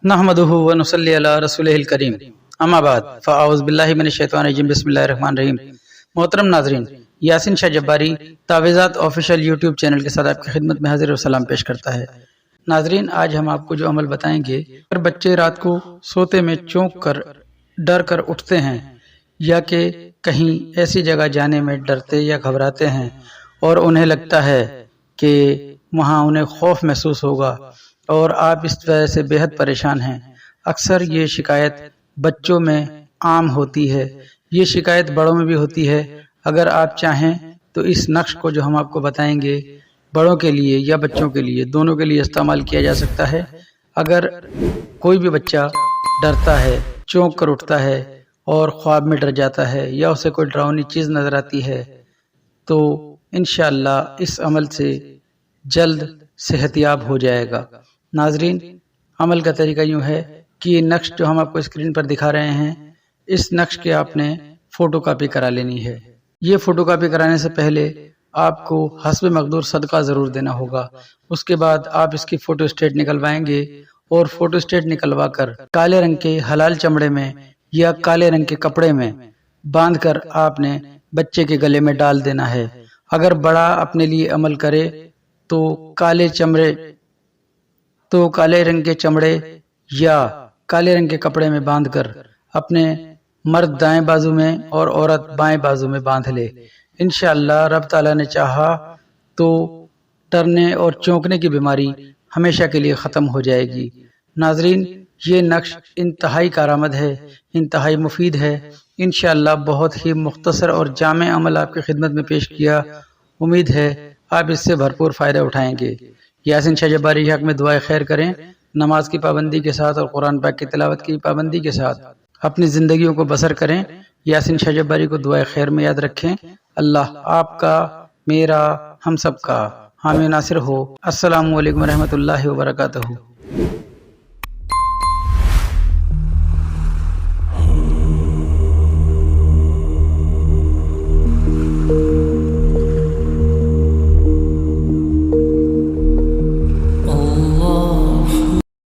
नहमदुहु व नुसल्ली अला रसूलिहिल करीम अम्मा बाद फ़अऊज़ु बिल्लाहि मिनश शैतानिर रजीम बिस्मिल्लाहिर रहमानिर रहीम। मोहतरम नाज़रीन, यासीन शाह जब्बारी तावीज़ात ऑफिशियल यूट्यूब चैनल के साथ आपकी खिदमत में हाजिर व सलाम पेश करता है। नाज़रीन, आज हम आपको जो अमल बताएंगे, अगर बच्चे रात को सोते में चौंक कर डर कर उठते हैं या कि कहीं ऐसी जगह जाने में डरते या घबराते हैं और उन्हें लगता है कि वहाँ उन्हें खौफ महसूस होगा और आप इस वजह से बेहद परेशान हैं। अक्सर ये शिकायत बच्चों में आम होती है, ये शिकायत बड़ों में भी होती है। अगर आप चाहें तो इस नक्श को जो हम आपको बताएंगे बड़ों के लिए या बच्चों के लिए, दोनों के लिए इस्तेमाल किया जा सकता है। अगर कोई भी बच्चा डरता है, चौंक कर उठता है और ख्वाब में डर जाता है या उसे कोई डरावनी चीज़ नज़र आती है, तो इंशाअल्लाह इस अमल से जल्द सेहतियाब हो जाएगा। नाजरीन, अमल का तरीका यूँ है कि ये नक्श जो हम आपको स्क्रीन पर दिखा रहे हैं, इस नक्श के आपने फ़ोटो कापी करा लेनी है। ये फ़ोटो कापी कराने से पहले आपको हस्ब मकदूर सदका ज़रूर देना होगा। उसके बाद आप इसकी फ़ोटो स्टेट निकलवाएंगे और फ़ोटो स्टेट निकलवा कर काले रंग के हलाल चमड़े में या काले रंग के कपड़े में बांध कर आपने बच्चे के गले में डाल देना है। अगर बड़ा अपने लिए अमल करे तो काले रंग के चमड़े या काले रंग के कपड़े में बांधकर अपने मर्द दाएं बाजू में और औरत बाएं बाजू में बांध ले। इंशाअल्लाह रब ताला ने चाहा तो डरने और चौंकने की बीमारी हमेशा के लिए ख़त्म हो जाएगी। नाजरीन, ये नक्श इंतहाई कारआमद है, इंतहाई मुफीद है। इंशाअल्लाह बहुत ही मुख्तसर और जामे अमल आपकी खिदमत में पेश किया। उम्मीद है आप इससे भरपूर फ़ायदा उठाएंगे। यासीन शाह जब्बारी के हक़ में दुआए खैर करें। नमाज की पाबंदी के साथ और कुरान पाक की तिलावत की पाबंदी के साथ अपनी ज़िंदगियों को बसर करें। यासीन शाह जब्बारी को दुआए खैर में याद रखें। अल्लाह आपका, मेरा, हम सब का हामी नासिर हो। अस्सलामु अलैकुम रहमतुल्लाहि व बरकातहू।